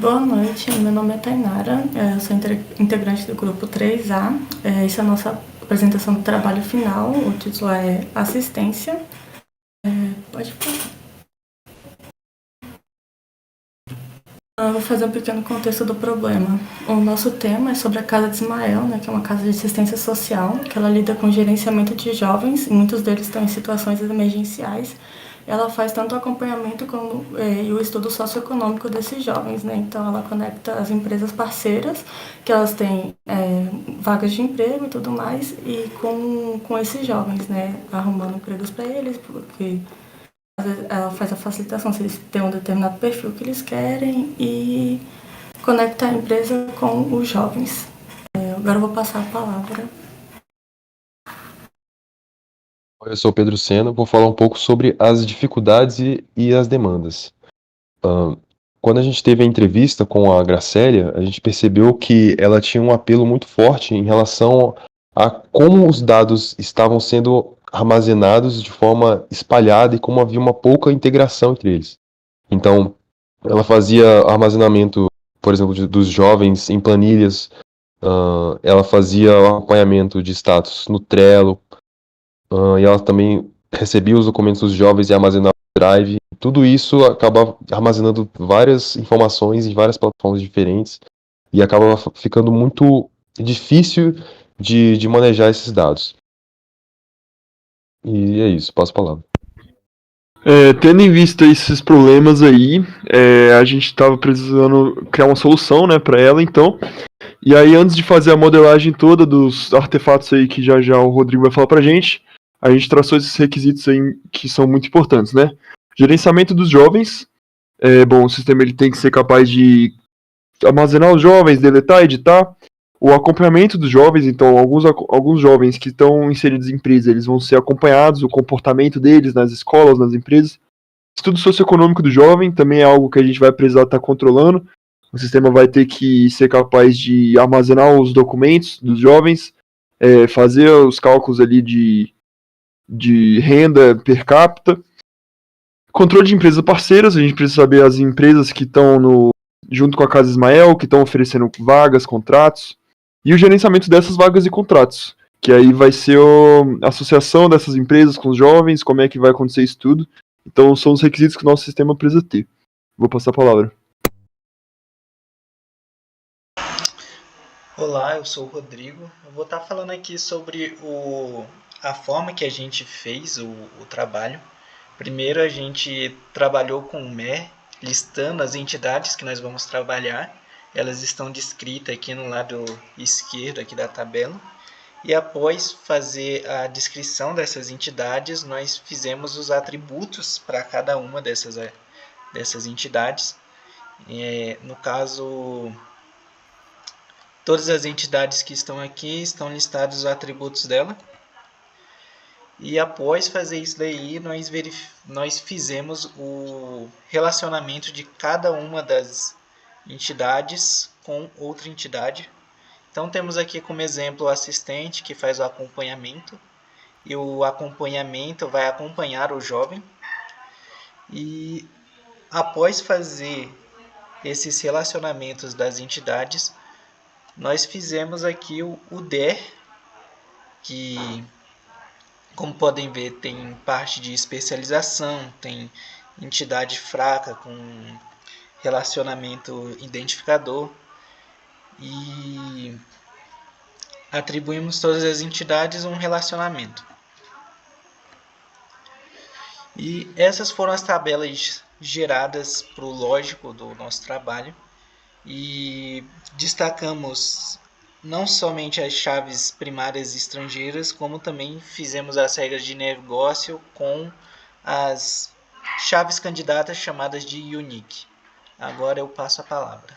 Boa noite, meu nome é Tainara, eu sou integrante do grupo 3A. Essa é a nossa apresentação do trabalho final, o título é Assistência. Pode falar. Eu vou fazer um pequeno contexto do problema. O nosso tema é sobre a Casa de Ismael, né, que é uma casa de assistência social, que ela lida com gerenciamento de jovens, e muitos deles estão em situações emergenciais. Ela faz tanto o acompanhamento como e o estudo socioeconômico desses jovens, né? Então ela conecta as empresas parceiras, que elas têm vagas de emprego e tudo mais, e com esses jovens, né? Arrumando empregos para eles, porque ela faz a facilitação se eles têm um determinado perfil que eles querem e conecta a empresa com os jovens. Agora eu vou passar a palavra. Eu sou o Pedro Sena, vou falar um pouco sobre as dificuldades e as demandas. Quando a gente teve a entrevista com a Gracélia, a gente percebeu que ela tinha um apelo muito forte em relação a como os dados estavam sendo armazenados de forma espalhada e como havia uma pouca integração entre eles. Então, ela fazia armazenamento, por exemplo, dos jovens em planilhas, ela fazia o acompanhamento de status no Trello, e ela também recebia os documentos dos jovens e armazenava no Drive. Tudo isso acaba armazenando várias informações em várias plataformas diferentes e acaba ficando muito difícil de manejar esses dados. E é isso, passo a palavra. Tendo em vista esses problemas aí, a gente estava precisando criar uma solução, né, para ela, então. E aí, antes de fazer a modelagem toda dos artefatos aí que já já o Rodrigo vai falar pra gente, a gente traçou esses requisitos aí que são muito importantes, né? Gerenciamento dos jovens. Bom, o sistema ele tem que ser capaz de armazenar os jovens, deletar, editar. O acompanhamento dos jovens, então, alguns jovens que estão inseridos em empresas, eles vão ser acompanhados, o comportamento deles nas escolas, nas empresas. Estudo socioeconômico do jovem também é algo que a gente vai precisar estar controlando. O sistema vai ter que ser capaz de armazenar os documentos dos jovens, fazer os cálculos ali de renda per capita. Controle de empresas parceiras, a gente precisa saber as empresas que estão junto com a Casa Ismael, que estão oferecendo vagas, contratos. E o gerenciamento dessas vagas e contratos, que aí vai ser a associação dessas empresas com os jovens, como é que vai acontecer isso tudo. Então são os requisitos que o nosso sistema precisa ter. Vou passar a palavra. Olá, eu sou o Rodrigo. Eu vou estar falando aqui sobre a forma que a gente fez o trabalho. Primeiro a gente trabalhou com o MER, listando as entidades que nós vamos trabalhar. Elas estão descritas aqui no lado esquerdo aqui da tabela. E após fazer a descrição dessas entidades, nós fizemos os atributos para cada uma dessas entidades. No caso, todas as entidades que estão aqui estão listados os atributos dela. E após fazer isso daí, nós fizemos o relacionamento de cada uma das entidades com outra entidade. Então temos aqui como exemplo o assistente que faz o acompanhamento. E o acompanhamento vai acompanhar o jovem. E após fazer esses relacionamentos das entidades, nós fizemos aqui o DER, que, como podem ver, tem parte de especialização, tem entidade fraca com relacionamento identificador, e atribuímos todas as entidades um relacionamento. E essas foram as tabelas geradas para o lógico do nosso trabalho. E destacamos não somente as chaves primárias estrangeiras, como também fizemos as regras de negócio com as chaves candidatas chamadas de unique. Agora eu passo a palavra.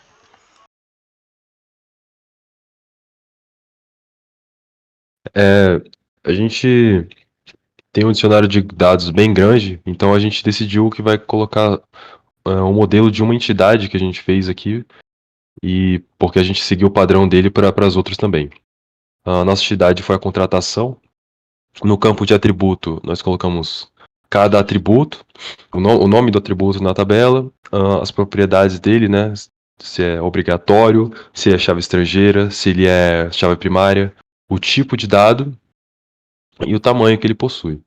A gente tem um dicionário de dados bem grande, então a gente decidiu que vai colocar um modelo de uma entidade que a gente fez aqui, e porque a gente seguiu o padrão dele para as outras também. A nossa entidade foi a contratação. No campo de atributo, nós colocamos cada atributo, o nome do atributo na tabela, as propriedades dele, né, se é obrigatório, se é chave estrangeira, se ele é chave primária, o tipo de dado e o tamanho que ele possui.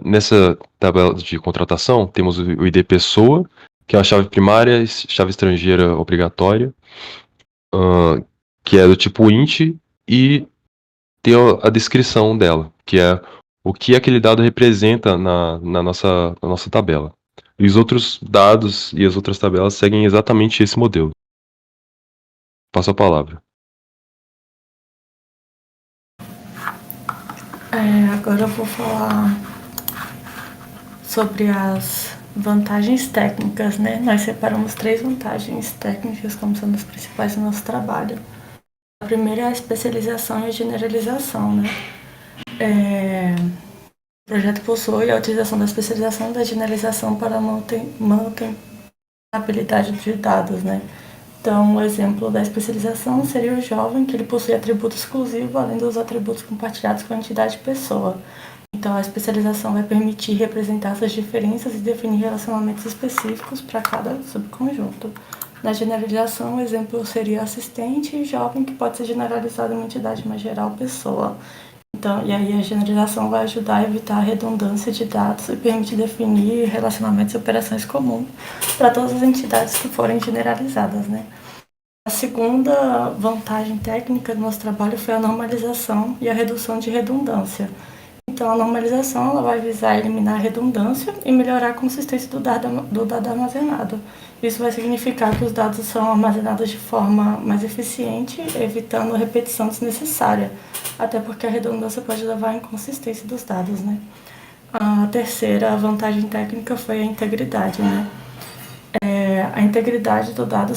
Nessa tabela de contratação, temos o ID pessoa, que é a chave primária, chave estrangeira obrigatória, que é do tipo int, e tem a descrição dela, que é o que aquele dado representa na nossa tabela. E os outros dados e as outras tabelas seguem exatamente esse modelo. Passo a palavra. Agora eu vou falar sobre as vantagens técnicas, né? Nós separamos 3 vantagens técnicas como sendo as principais do nosso trabalho. A primeira é a especialização e a generalização, né? O projeto possui a utilização da especialização e da generalização para a manutenabilidade de dados, né? Então, o exemplo da especialização seria o jovem, que ele possui atributo exclusivo, além dos atributos compartilhados com a entidade pessoa. Então, a especialização vai permitir representar essas diferenças e definir relacionamentos específicos para cada subconjunto. Na generalização, o exemplo seria assistente e jovem, que pode ser generalizado em uma entidade mais geral, pessoa. Então, e aí a generalização vai ajudar a evitar a redundância de dados e permite definir relacionamentos e operações comuns para todas as entidades que forem generalizadas, né? A segunda vantagem técnica do nosso trabalho foi a normalização e a redução de redundância. Então, a normalização ela vai visar eliminar a redundância e melhorar a consistência do dado armazenado. Isso vai significar que os dados são armazenados de forma mais eficiente, evitando a repetição desnecessária, até porque a redundância pode levar à inconsistência dos dados, né? A terceira vantagem técnica foi a integridade, né? A integridade do dado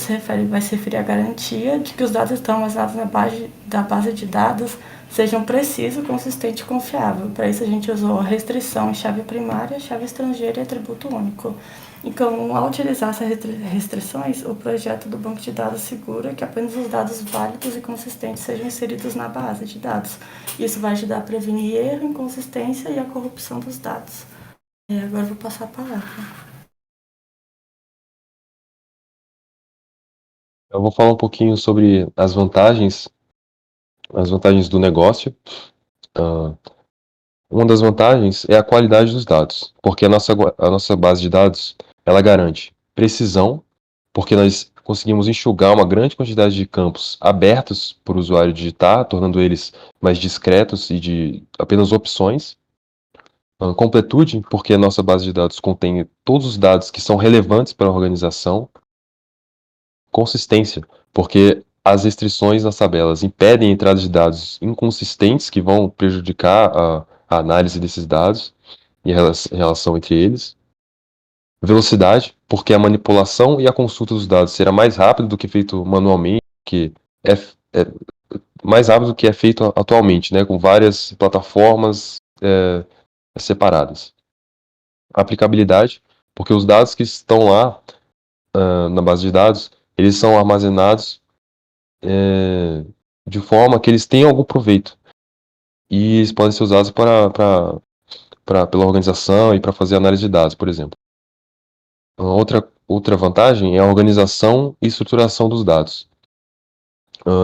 vai se referir à garantia de que os dados estão armazenados da base de dados sejam preciso, consistente e confiável. Para isso a gente usou a restrição em chave primária, chave estrangeira e atributo único. Então, ao utilizar essas restrições, o projeto do banco de dados assegura que apenas os dados válidos e consistentes sejam inseridos na base de dados. Isso vai ajudar a prevenir erro, inconsistência e a corrupção dos dados. Agora eu vou passar a palavra. Eu vou falar um pouquinho sobre as vantagens do negócio. Uma das vantagens é a qualidade dos dados, porque a nossa base de dados ela garante precisão, porque nós conseguimos enxugar uma grande quantidade de campos abertos para o usuário digitar, tornando eles mais discretos e de apenas opções. Completude, porque a nossa base de dados contém todos os dados que são relevantes para a organização. Consistência, porque as restrições nas tabelas impedem a entrada de dados inconsistentes que vão prejudicar a análise desses dados e a relação entre eles. Velocidade, porque a manipulação e a consulta dos dados será mais rápido do que feito manualmente, que é mais rápido do que é feito atualmente, né, com várias plataformas separadas. Aplicabilidade, porque os dados que estão lá na base de dados, eles são armazenados de forma que eles tenham algum proveito. E eles podem ser usados pela organização e para fazer análise de dados, por exemplo. Outra vantagem é a organização e estruturação dos dados.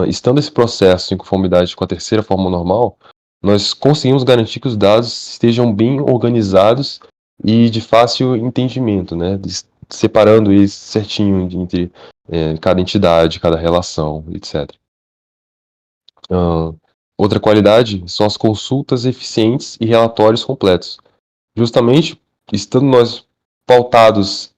Estando esse processo em conformidade com a terceira forma normal, nós conseguimos garantir que os dados estejam bem organizados e de fácil entendimento, né? Separando eles certinho entre cada entidade, cada relação, etc. Outra qualidade são as consultas eficientes e relatórios completos. Justamente, estando nós pautados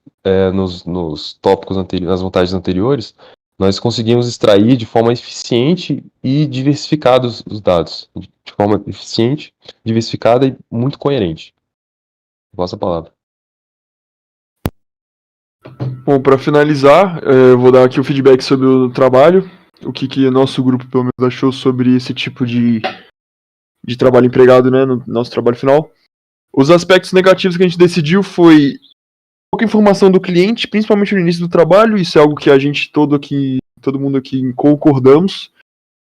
nos tópicos anteriores, nas vantagens anteriores, nós conseguimos extrair de forma eficiente e diversificada os dados. De forma eficiente, diversificada e muito coerente. Passo a palavra. Bom, para finalizar, eu vou dar aqui o feedback sobre o trabalho, o que nosso grupo pelo menos achou sobre esse tipo de trabalho empregado, né, no nosso trabalho final. Os aspectos negativos que a gente decidiu foi pouca informação do cliente, principalmente no início do trabalho. Isso é algo que a gente todo mundo aqui concordamos,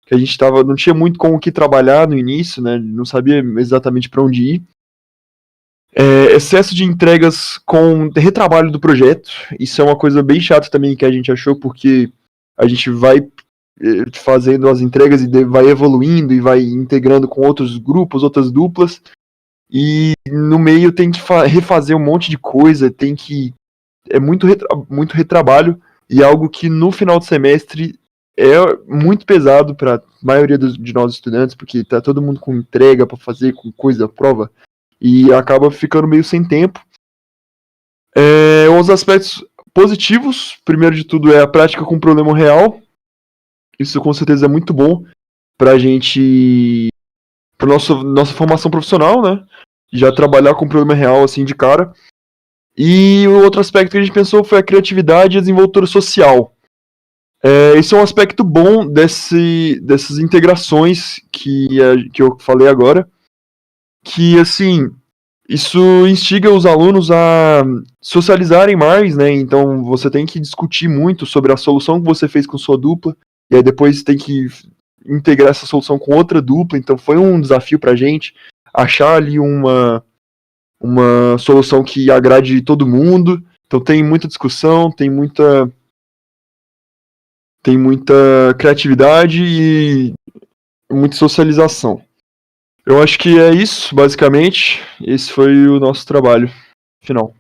que a gente não tinha muito com o que trabalhar no início, né, não sabia exatamente para onde ir. Excesso de entregas com retrabalho do projeto, isso é uma coisa bem chata também que a gente achou, porque a gente vai fazendo as entregas e vai evoluindo e vai integrando com outros grupos, outras duplas, e no meio tem que refazer um monte de coisa, é muito retrabalho, e algo que no final do semestre é muito pesado para a maioria de nós estudantes, porque tá todo mundo com entrega para fazer, com coisa, prova, e acaba ficando meio sem tempo. Os aspectos positivos, primeiro de tudo, é a prática com problema real. Isso com certeza é muito bom pra gente, pra nossa formação profissional, né? Já trabalhar com problema real assim de cara. E o outro aspecto que a gente pensou foi a criatividade e a desenvoltura social. Esse é um aspecto bom dessas integrações que eu falei agora, que assim, isso instiga os alunos a socializarem mais, né? Então você tem que discutir muito sobre a solução que você fez com sua dupla, e aí depois tem que integrar essa solução com outra dupla. Então foi um desafio pra gente achar ali uma solução que agrade todo mundo. Então tem muita discussão, tem muita criatividade e muita socialização. Eu acho que é isso, basicamente. Esse foi o nosso trabalho final.